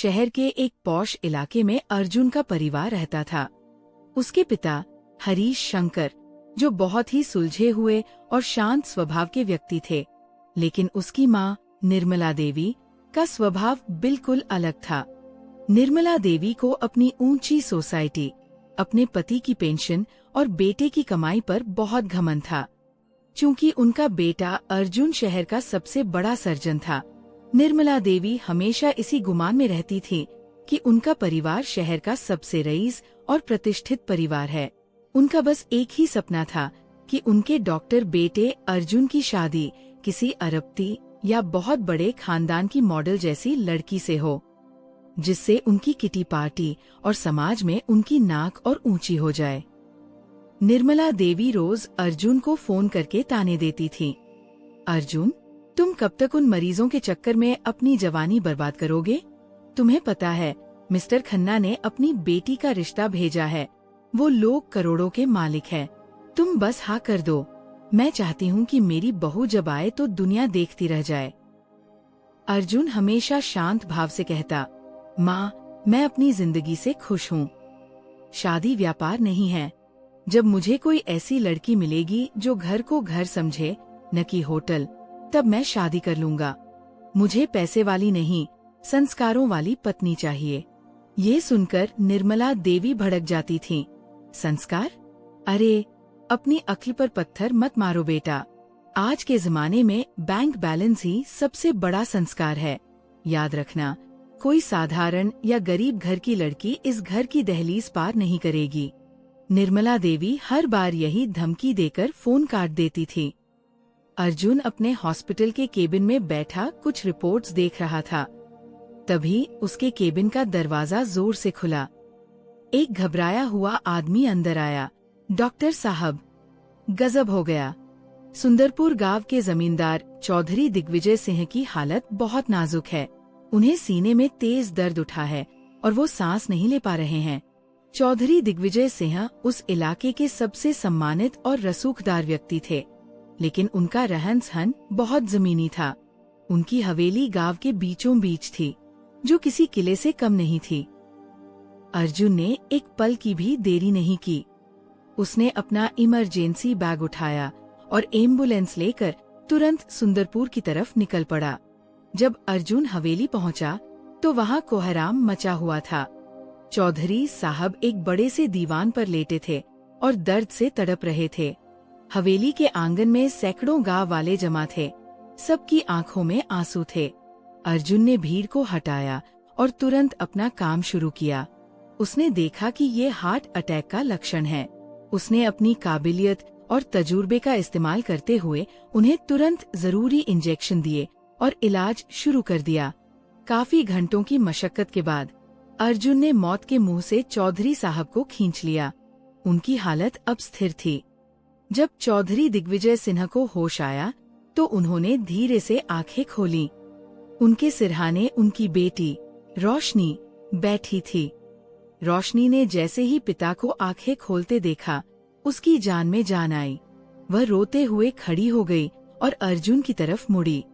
शहर के एक पॉश इलाके में अर्जुन का परिवार रहता था। उसके पिता हरीश शंकर, जो बहुत ही सुलझे हुए और शांत स्वभाव के व्यक्ति थे, लेकिन उसकी माँ निर्मला देवी का स्वभाव बिल्कुल अलग था। निर्मला देवी को अपनी ऊंची सोसाइटी, अपने पति की पेंशन और बेटे की कमाई पर बहुत घमंड था। चूंकि उनका बेटा अर्जुन शहर का सबसे बड़ा सर्जन था, निर्मला देवी हमेशा इसी गुमान में रहती थी कि उनका परिवार शहर का सबसे रईस और प्रतिष्ठित परिवार है। उनका बस एक ही सपना था कि उनके डॉक्टर बेटे अर्जुन की शादी किसी अरबती या बहुत बड़े खानदान की मॉडल जैसी लड़की से हो, जिससे उनकी किटी पार्टी और समाज में उनकी नाक और ऊंची हो जाए। निर्मला देवी रोज अर्जुन को फोन करके ताने देती थी। अर्जुन, तुम कब तक उन मरीजों के चक्कर में अपनी जवानी बर्बाद करोगे? तुम्हें पता है मिस्टर खन्ना ने अपनी बेटी का रिश्ता भेजा है। वो लोग करोड़ों के मालिक हैं। तुम बस हाँ कर दो। मैं चाहती हूँ कि मेरी बहू जब आए तो दुनिया देखती रह जाए। अर्जुन हमेशा शांत भाव से कहता, माँ, मैं अपनी जिंदगी से खुश हूँ। शादी व्यापार नहीं है। जब मुझे कोई ऐसी लड़की मिलेगी जो घर को घर समझे, न कि होटल, तब मैं शादी कर लूंगा। मुझे पैसे वाली नहीं, संस्कारों वाली पत्नी चाहिए। ये सुनकर निर्मला देवी भड़क जाती थीं। संस्कार? अरे, अपनी अक्ल पर पत्थर मत मारो बेटा। आज के जमाने में बैंक बैलेंस ही सबसे बड़ा संस्कार है। याद रखना, कोई साधारण या गरीब घर की लड़की इस घर की दहलीज पार नहीं करेगी। निर्मला देवी हर बार यही धमकी देकर फोन काट देती थी। अर्जुन अपने हॉस्पिटल के केबिन में बैठा कुछ रिपोर्ट्स देख रहा था। तभी उसके केबिन का दरवाजा जोर से खुला। एक घबराया हुआ आदमी अंदर आया। डॉक्टर साहब, गजब हो गया। सुंदरपुर गांव के जमींदार चौधरी दिग्विजय सिंह की हालत बहुत नाजुक है। उन्हें सीने में तेज दर्द उठा है और वो सांस नहीं ले पा रहे हैं। चौधरी दिग्विजय सिंह उस इलाके के सबसे सम्मानित और रसूखदार व्यक्ति थे, लेकिन उनका रहन सहन बहुत जमीनी था। उनकी हवेली गांव के बीचों बीच थी, जो किसी किले से कम नहीं थी। अर्जुन ने एक पल की भी देरी नहीं की। उसने अपना इमरजेंसी बैग उठाया और एम्बुलेंस लेकर तुरंत सुंदरपुर की तरफ निकल पड़ा। जब अर्जुन हवेली पहुंचा तो वहां कोहराम मचा हुआ था। चौधरी साहब एक बड़े से दीवान पर लेटे थे और दर्द से तड़प रहे थे। हवेली के आंगन में सैकड़ों गांव वाले जमा थे। सबकी आंखों में आंसू थे। अर्जुन ने भीड़ को हटाया और तुरंत अपना काम शुरू किया। उसने देखा कि ये हार्ट अटैक का लक्षण है। उसने अपनी काबिलियत और तजुर्बे का इस्तेमाल करते हुए उन्हें तुरंत जरूरी इंजेक्शन दिए और इलाज शुरू कर दिया। काफी घंटों की मशक्कत के बाद अर्जुन ने मौत के मुंह से चौधरी साहब को खींच लिया। उनकी हालत अब स्थिर थी। जब चौधरी दिग्विजय सिन्हा को होश आया तो उन्होंने धीरे से आंखें खोली। उनके सिरहाने उनकी बेटी रोशनी बैठी थी। रोशनी ने जैसे ही पिता को आंखें खोलते देखा, उसकी जान में जान आई। वह रोते हुए खड़ी हो गई और अर्जुन की तरफ मुड़ी।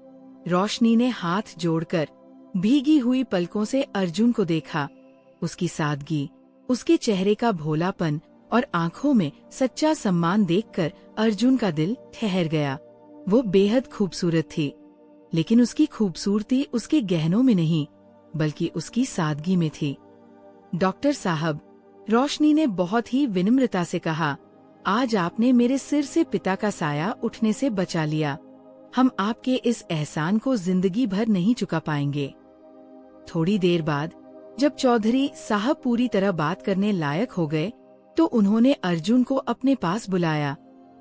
रोशनी ने हाथ जोड़कर भीगी हुई पलकों से अर्जुन को देखा। उसकी सादगी, उसके चेहरे का भोलापन और आंखों में सच्चा सम्मान देखकर अर्जुन का दिल ठहर गया। वो बेहद खूबसूरत थी, लेकिन उसकी खूबसूरती उसके गहनों में नहीं, बल्कि उसकी सादगी में थी। डॉक्टर साहब, रोशनी ने बहुत ही विनम्रता से कहा, आज आपने मेरे सिर से पिता का साया उठने से बचा लिया। हम आपके इस एहसान को जिंदगी भर नहीं चुका पाएंगे। थोड़ी देर बाद जब चौधरी साहब पूरी तरह बात करने लायक हो गए तो उन्होंने अर्जुन को अपने पास बुलाया।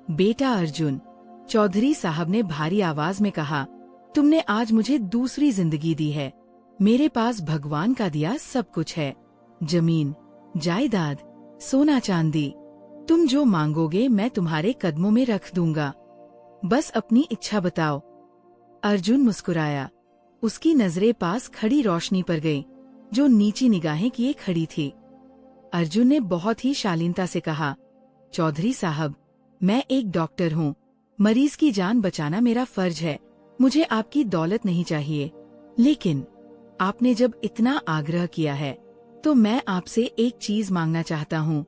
बेटा अर्जुन, चौधरी साहब ने भारी आवाज में कहा, तुमने आज मुझे दूसरी जिंदगी दी है। मेरे पास भगवान का दिया सब कुछ है। जमीन, जायदाद, सोना चांदी, तुम जो मांगोगे मैं तुम्हारे कदमों में रख दूंगा। बस अपनी इच्छा बताओ। अर्जुन मुस्कुराया। उसकी नजरें पास खड़ी रोशनी पर गईं, जो नीची निगाहें किए खड़ी थी। अर्जुन ने बहुत ही शालीनता से कहा, चौधरी साहब, मैं एक डॉक्टर हूँ। मरीज की जान बचाना मेरा फर्ज है। मुझे आपकी दौलत नहीं चाहिए, लेकिन आपने जब इतना आग्रह किया है तो मैं आपसे एक चीज मांगना चाहता हूँ।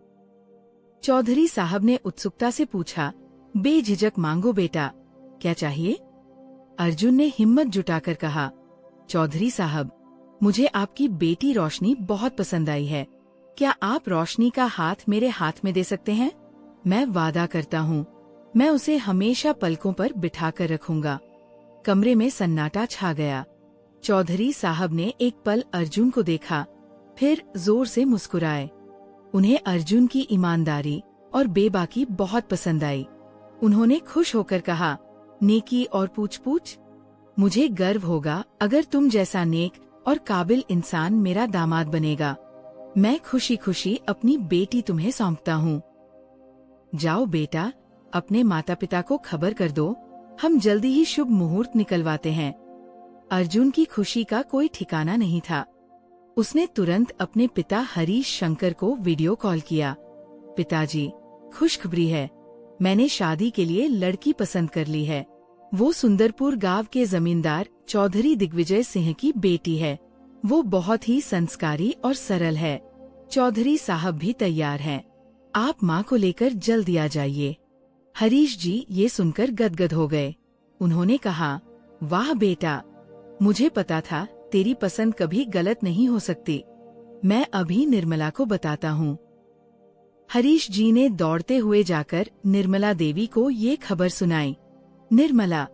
चौधरी साहब ने उत्सुकता से पूछा, बेझिझक मांगो बेटा, क्या चाहिए? अर्जुन ने हिम्मत जुटाकर कहा, चौधरी साहब, मुझे आपकी बेटी रोशनी बहुत पसंद आई है। क्या आप रोशनी का हाथ मेरे हाथ में दे सकते हैं? मैं वादा करता हूँ, मैं उसे हमेशा पलकों पर बिठाकर रखूंगा। कमरे में सन्नाटा छा गया। चौधरी साहब ने एक पल अर्जुन को देखा, फिर जोर से मुस्कुराए। उन्हें अर्जुन की ईमानदारी और बेबाकी बहुत पसंद आई। उन्होंने खुश होकर कहा, नेकी और पूछ-पूछ? मुझे गर्व होगा अगर तुम जैसा नेक और काबिल इंसान मेरा दामाद बनेगा। मैं खुशी खुशी अपनी बेटी तुम्हें सौंपता हूँ। जाओ बेटा, अपने माता पिता को खबर कर दो, हम जल्दी ही शुभ मुहूर्त निकलवाते हैं। अर्जुन की खुशी का कोई ठिकाना नहीं था। उसने तुरंत अपने पिता हरीश शंकर को वीडियो कॉल किया। पिताजी, खुशखबरी है, मैंने शादी के लिए लड़की पसंद कर ली है। वो सुंदरपुर गांव के जमींदार चौधरी दिग्विजय सिंह की बेटी है। वो बहुत ही संस्कारी और सरल है। चौधरी साहब भी तैयार हैं। आप माँ को लेकर जल्दी आ जाइए। हरीश जी ये सुनकर गदगद हो गए। उन्होंने कहा, वाह बेटा, मुझे पता था तेरी पसंद कभी गलत नहीं हो सकती। मैं अभी निर्मला को बताता हूँ। हरीश जी ने दौड़ते हुए जाकर निर्मला देवी को ये खबर सुनाई। निर्मला,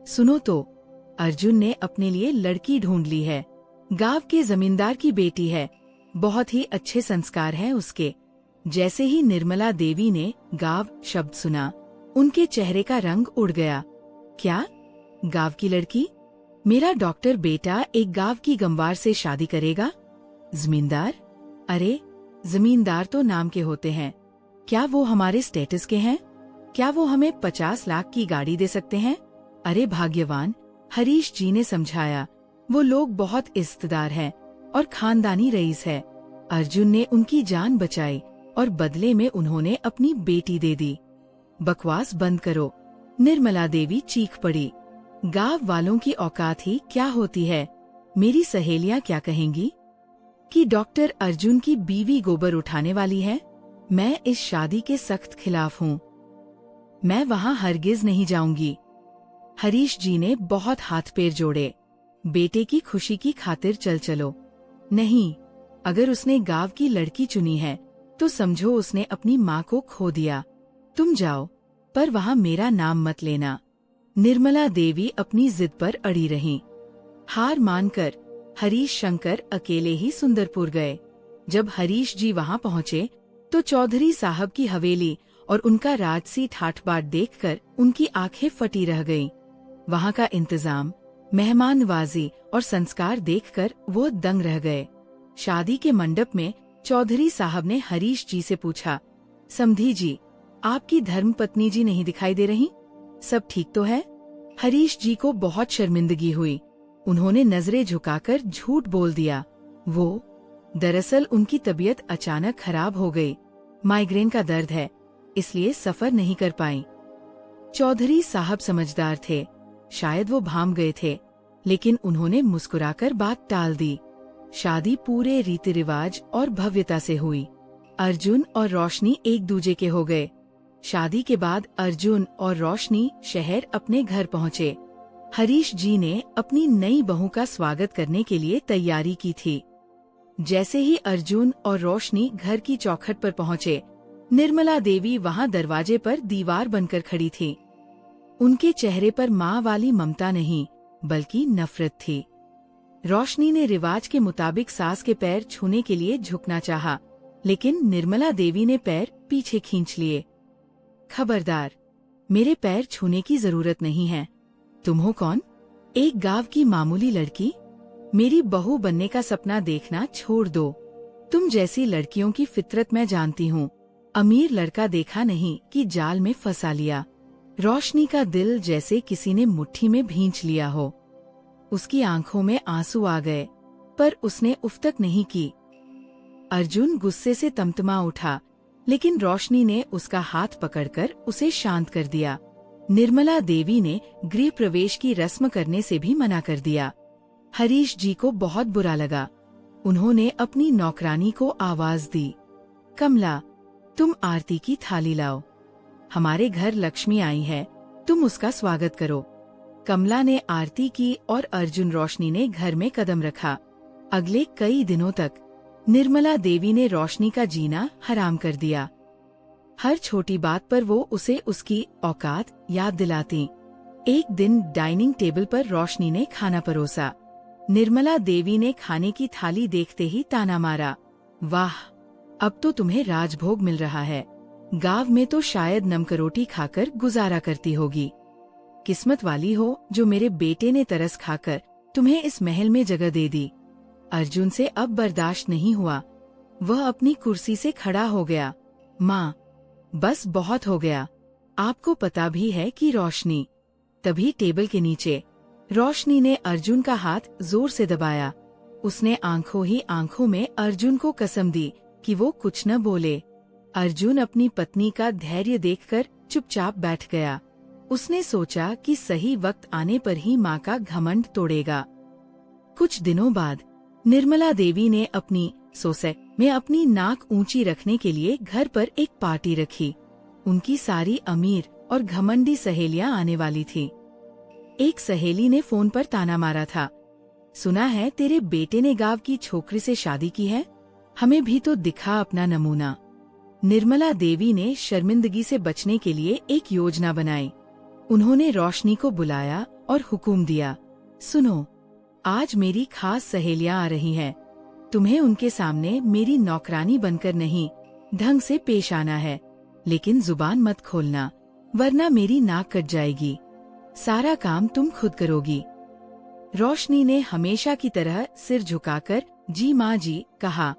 सुनो तो, अर्जुन ने अपने लिए लड़की ढूंढ ली है। गांव के जमींदार की बेटी है, बहुत ही अच्छे संस्कार हैं उसके। जैसे ही निर्मला देवी ने गांव शब्द सुना, उनके चेहरे का रंग उड़ गया। क्या? गांव की लड़की? मेरा डॉक्टर बेटा एक गांव की गंवार से शादी करेगा? जमींदार? अरे, जमींदार तो नाम के होते हैं। क्या वो हमारे स्टेटस के हैं? क्या वो हमें 50 लाख की गाड़ी दे सकते हैं? अरे भाग्यवान, हरीश जी ने समझाया, वो लोग बहुत इज्जतदार हैं और खानदानी रईस है। अर्जुन ने उनकी जान बचाई और बदले में उन्होंने अपनी बेटी दे दी। बकवास बंद करो, निर्मला देवी चीख पड़ी। गांव वालों की औकात ही क्या होती है? मेरी सहेलियां क्या कहेंगी कि डॉक्टर अर्जुन की बीवी गोबर उठाने वाली है? मैं इस शादी के सख्त खिलाफ हूँ। मैं वहाँ हरगिज नहीं जाऊंगी। हरीश जी ने बहुत हाथ पैर जोड़े। बेटे की खुशी की खातिर चल चलो। नहीं, अगर उसने गांव की लड़की चुनी है तो समझो उसने अपनी माँ को खो दिया। तुम जाओ, पर वहाँ मेरा नाम मत लेना। निर्मला देवी अपनी जिद पर अड़ी रहीं। हार मानकर हरीश शंकर अकेले ही सुंदरपुर गए। जब हरीश जी वहाँ पहुँचे तो चौधरी साहब की हवेली और उनका राजसी ठाठ-बाट देखकर उनकी आंखें फटी रह गईं। वहाँ का इंतजाम, मेहमान नवाजी और संस्कार देखकर वो दंग रह गए। शादी के मंडप में चौधरी साहब ने हरीश जी से पूछा, समधी जी, आपकी धर्मपत्नी जी नहीं दिखाई दे रही? सब ठीक तो है? हरीश जी को बहुत शर्मिंदगी हुई। उन्होंने नजरें झुकाकर झूठ बोल दिया। दरअसल उनकी तबीयत अचानक खराब हो गई। माइग्रेन का दर्द है, इसलिए सफर नहीं कर पाई। चौधरी साहब समझदार थे, शायद वो भाम गए थे, लेकिन उन्होंने मुस्कुराकर बात टाल दी। शादी पूरे रीति रिवाज और भव्यता से हुई। अर्जुन और रोशनी एक दूजे के हो गए। शादी के बाद अर्जुन और रोशनी शहर अपने घर पहुँचे। हरीश जी ने अपनी नई बहू का स्वागत करने के लिए तैयारी की थी। जैसे ही अर्जुन और रोशनी घर की चौखट पर पहुँचे, निर्मला देवी वहाँ दरवाजे पर दीवार बनकर खड़ी थी। उनके चेहरे पर माँ वाली ममता नहीं, बल्कि नफरत थी। रोशनी ने रिवाज के मुताबिक सास के पैर छूने के लिए झुकना चाहा, लेकिन निर्मला देवी ने पैर पीछे खींच लिए। खबरदार, मेरे पैर छूने की जरूरत नहीं है। तुम हो कौन? एक गांव की मामूली लड़की? मेरी बहू बनने का सपना देखना छोड़ दो। तुम जैसी लड़कियों की फितरत मैं जानती हूँ। अमीर लड़का देखा नहीं कि जाल में फंसा लिया। रोशनी का दिल जैसे किसी ने मुट्ठी में भींच लिया हो। उसकी आंखों में आंसू आ गए, पर उसने उफ तक नहीं की। अर्जुन गुस्से से तमतमा उठा, लेकिन रोशनी ने उसका हाथ पकड़कर उसे शांत कर दिया। निर्मला देवी ने गृह प्रवेश की रस्म करने से भी मना कर दिया। हरीश जी को बहुत बुरा लगा। उन्होंने अपनी नौकरानी को आवाज दी, कमला, तुम आरती की थाली लाओ। हमारे घर लक्ष्मी आई है, तुम उसका स्वागत करो। कमला ने आरती की और अर्जुन रोशनी ने घर में कदम रखा। अगले कई दिनों तक निर्मला देवी ने रोशनी का जीना हराम कर दिया। हर छोटी बात पर वो उसे उसकी औकात याद दिलाती। एक दिन डाइनिंग टेबल पर रोशनी ने खाना परोसा। निर्मला देवी ने खाने की थाली देखते ही ताना मारा, वाह, अब तो तुम्हें राजभोग मिल रहा है। गांव में तो शायद नमकरोटी खाकर गुजारा करती होगी। किस्मत वाली हो जो मेरे बेटे ने तरस खाकर तुम्हें इस महल में जगह दे दी। अर्जुन से अब बर्दाश्त नहीं हुआ। वह अपनी कुर्सी से खड़ा हो गया। माँ, बस बहुत हो गया। आपको पता भी है कि रोशनी। तभी टेबल के नीचे रोशनी ने अर्जुन का हाथ जोर से दबाया। उसने आंखों ही आंखों में अर्जुन को कसम दी कि वो कुछ न बोले। अर्जुन अपनी पत्नी का धैर्य देखकर चुपचाप बैठ गया। उसने सोचा कि सही वक्त आने पर ही माँ का घमंड तोड़ेगा। कुछ दिनों बाद निर्मला देवी ने अपनी सोसाइटी में अपनी नाक ऊंची रखने के लिए घर पर एक पार्टी रखी। उनकी सारी अमीर और घमंडी सहेलियां आने वाली थी। एक सहेली ने फोन पर ताना मारा था, सुना है तेरे बेटे ने गांव की छोकरी से शादी की है, हमें भी तो दिखा अपना नमूना। निर्मला देवी ने शर्मिंदगी से बचने के लिए एक योजना बनाई। उन्होंने रोशनी को बुलाया और हुक्म दिया, सुनो, आज मेरी खास सहेलियां आ रही हैं। तुम्हें उनके सामने मेरी नौकरानी बनकर नहीं, ढंग से पेश आना है, लेकिन जुबान मत खोलना, वरना मेरी नाक कट जाएगी। सारा काम तुम खुद करोगी। रोशनी ने हमेशा की तरह सिर झुकाकर जी माँ जी कहा।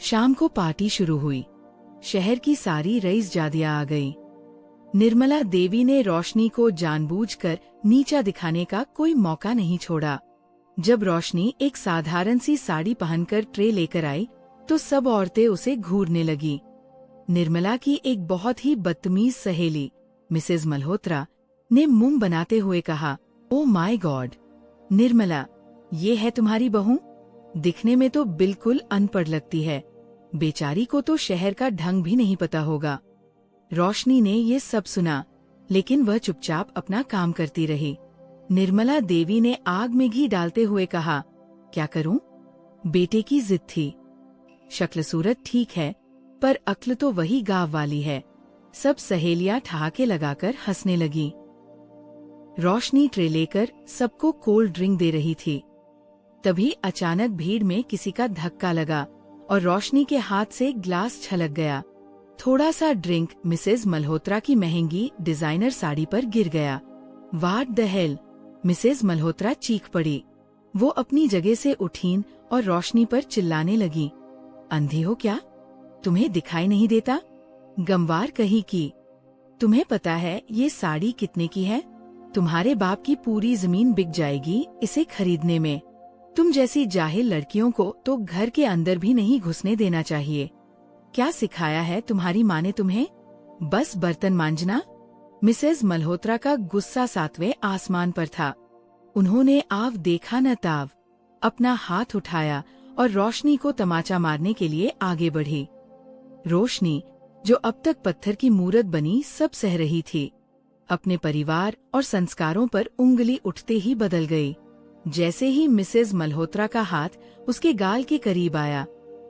शाम को पार्टी शुरू हुई। शहर की सारी रईस जादियां आ गई। निर्मला देवी ने रोशनी को जानबूझकर नीचा दिखाने का कोई मौका नहीं छोड़ा। जब रोशनी एक साधारण सी साड़ी पहनकर ट्रे लेकर आई तो सब औरतें उसे घूरने लगी। निर्मला की एक बहुत ही बदतमीज सहेली मिसेज मल्होत्रा ने मुंह बनाते हुए कहा, ओ माय गॉड, निर्मला, ये है तुम्हारी बहू? दिखने में तो बिल्कुल अनपढ़ लगती है। बेचारी को तो शहर का ढंग भी नहीं पता होगा। रोशनी ने ये सब सुना, लेकिन वह चुपचाप अपना काम करती रही। निर्मला देवी ने आग में घी डालते हुए कहा, क्या करूं? बेटे की जिद थी। शक्ल सूरत ठीक है, पर अक्ल तो वही गांव वाली है। सब सहेलियां ठहाके लगाकर हंसने लगी। रोशनी ट्रे लेकर सबको कोल्ड ड्रिंक दे रही थी। तभी अचानक भीड़ में किसी का धक्का लगा और रोशनी के हाथ से ग्लास छलक गया। थोड़ा सा ड्रिंक मिसेज मल्होत्रा की महंगी डिजाइनर साड़ी पर गिर गया। What the hell! Mrs Malhotra चीख पड़ी। वो अपनी जगह से उठीं और रोशनी पर चिल्लाने लगी, अंधी हो क्या? तुम्हें दिखाई नहीं देता? गंवार कहीं की। तुम्हें पता है ये साड़ी कितने की है? तुम्हारे बाप की पूरी जमीन बिक जाएगी इसे खरीदने में। तुम जैसी जाहिल लड़कियों को तो घर के अंदर भी नहीं घुसने देना चाहिए। क्या सिखाया है तुम्हारी माँ ने तुम्हें? बस बर्तन मांजना? मिसेज मल्होत्रा का गुस्सा सातवें आसमान पर था। उन्होंने आव देखा न ताव अपना हाथ उठाया और रोशनी को तमाचा मारने के लिए आगे बढ़ी। रोशनी, जो अब तक पत्थर की मूरत बनी, सब सह रही थी। अपने परिवार और संस्कारों पर उंगली उठते ही बदल गई। जैसे ही मिसेज मल्होत्रा का हाथ उसके गाल के करीब आया,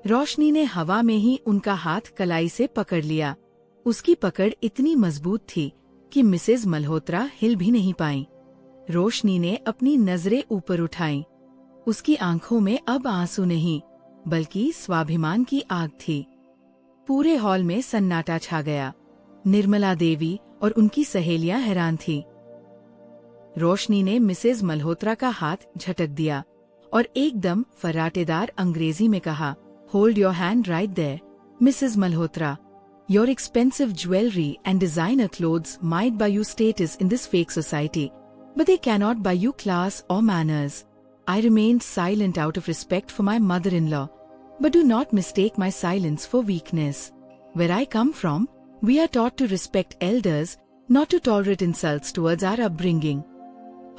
रोशनी ने हवा में ही उनका हाथ कलाई से पकड़ लिया। उसकी पकड़ इतनी मजबूत थी कि मिसेज मल्होत्रा हिल भी नहीं पाईं। रोशनी ने अपनी नजरें ऊपर उठाईं। उसकी आंखों में अब आंसू नहीं, बल्कि स्वाभिमान की आग थी। पूरे हॉल में सन्नाटा छा गया। निर्मला देवी और उनकी सहेलियां हैरान थीं। रोशनी ने मिसेज मल्होत्रा का हाथ झटक दिया और एकदम फर्राटेदार अंग्रेजी में कहा, hold your hand right there, Mrs Malhotra. Your expensive jewellery and designer clothes might buy you status in this fake society, but they cannot buy you class or manners. I remained silent out of respect for my mother-in-law, but do not mistake my silence for weakness. Where I come from, we are taught to respect elders, not to tolerate insults towards our upbringing.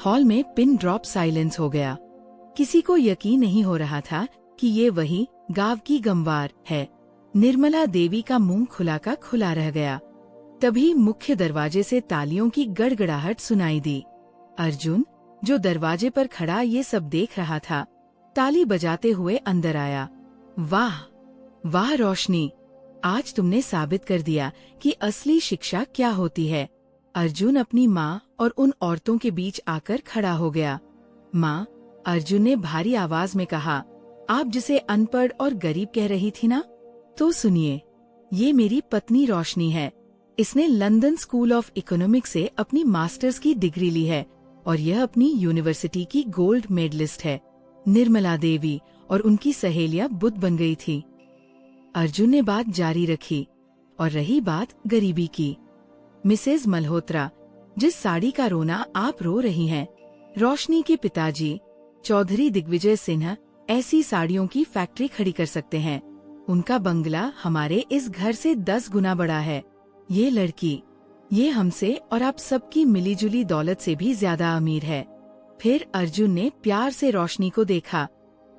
Hall में pin drop silence हो गया। किसी को यकीन नहीं हो रहा था कि ये वही गांव की गंवार है। निर्मला देवी का मुंह खुला का खुला रह गया। तभी मुख्य दरवाजे से तालियों की गड़गड़ाहट सुनाई दी। अर्जुन, जो दरवाजे पर खड़ा ये सब देख रहा था, ताली बजाते हुए अंदर आया। वाह वाह रोशनी, आज तुमने साबित कर दिया कि असली शिक्षा क्या होती है। अर्जुन अपनी माँ और उन औरतों के बीच आकर खड़ा हो गया। माँ, अर्जुन ने भारी आवाज में कहा, आप जिसे अनपढ़ और गरीब कह रही थी ना, तो सुनिए, ये मेरी पत्नी रोशनी है। इसने लंदन स्कूल ऑफ इकोनॉमिक्स से अपनी मास्टर्स की डिग्री ली है और यह अपनी यूनिवर्सिटी की गोल्ड मेडलिस्ट है। निर्मला देवी और उनकी सहेलियां बुद्ध बन गई थी। अर्जुन ने बात जारी रखी, और रही बात गरीबी की। मिसेज मल्होत्रा, जिस साड़ी का रोना आप रो रही हैं, रोशनी के पिताजी चौधरी दिग्विजय सिन्हा ऐसी साड़ियों की फैक्ट्री खड़ी कर सकते हैं। उनका बंगला हमारे इस घर से 10 गुना बड़ा है। ये लड़की, ये हमसे और आप सबकी मिलीजुली दौलत से भी ज्यादा अमीर है। फिर अर्जुन ने प्यार से रोशनी को देखा,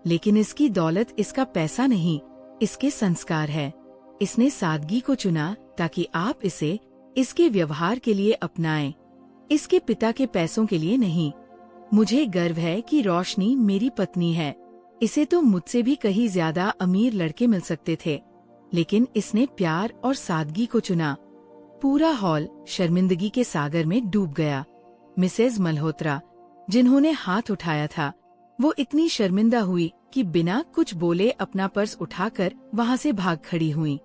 लेकिन इसकी दौलत इसका पैसा नहीं, इसके संस्कार है। इसने सादगी को चुना ताकि आप इसे इसके व्यवहार के लिए अपनाएं, इसके पिता के पैसों के लिए नहीं। मुझे गर्व है कि रोशनी मेरी पत्नी है। इसे तो मुझसे भी कहीं ज्यादा अमीर लड़के मिल सकते थे, लेकिन इसने प्यार और सादगी को चुना। पूरा हॉल शर्मिंदगी के सागर में डूब गया। मिसेज मल्होत्रा, जिन्होंने हाथ उठाया था, वो इतनी शर्मिंदा हुई कि बिना कुछ बोले अपना पर्स उठाकर वहाँ से भाग खड़ी हुईं।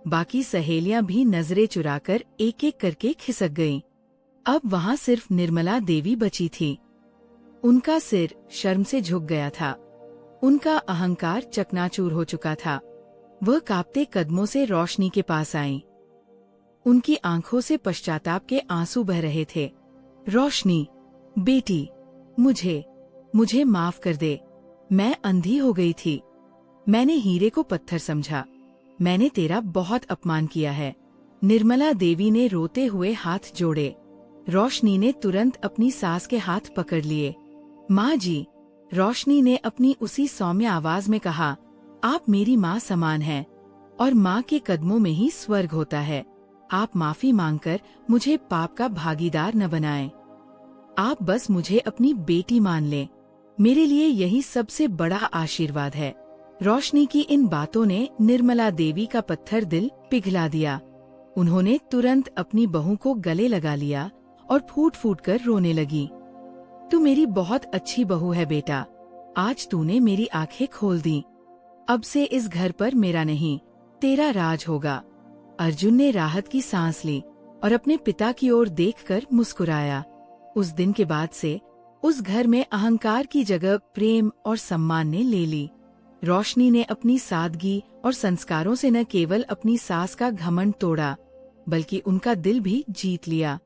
बाकी सहेलियां भी नजरें चुराकर एक एक करके खिसक गईं। अब वहाँ सिर्फ निर्मला देवी बची थी। उनका सिर शर्म से झुक गया था। उनका अहंकार चकनाचूर हो चुका था। वह कांपते कदमों से रोशनी के पास आईं। उनकी आंखों से पश्चाताप के आंसू बह रहे थे। रोशनी, बेटी, मुझे माफ कर दे। मैं अंधी हो गई थी। मैंने हीरे को पत्थर समझा। मैंने तेरा बहुत अपमान किया है। निर्मला देवी ने रोते हुए हाथ जोड़े। रोशनी ने तुरंत अपनी सास के हाथ पकड़ लिए। माँ जी, रोशनी ने अपनी उसी सौम्य आवाज में कहा, आप मेरी माँ समान हैं और माँ के कदमों में ही स्वर्ग होता है। आप माफी मांगकर मुझे पाप का भागीदार न बनाएं। आप बस मुझे अपनी बेटी मान लें। मेरे लिए यही सबसे बड़ा आशीर्वाद है। रोशनी की इन बातों ने निर्मला देवी का पत्थर दिल पिघला दिया। उन्होंने तुरंत अपनी बहू को गले लगा लिया और फूट फूट कर रोने लगी। तू मेरी बहुत अच्छी बहू है बेटा। आज तूने मेरी आंखें खोल दी। अब से इस घर पर मेरा नहीं, तेरा राज होगा। अर्जुन ने राहत की सांस ली और अपने पिता की ओर देखकर मुस्कुराया। उस दिन के बाद से उस घर में अहंकार की जगह प्रेम और सम्मान ने ले ली। रोशनी ने अपनी सादगी और संस्कारों से न केवल अपनी सास का घमंड तोड़ा, बल्कि उनका दिल भी जीत लिया।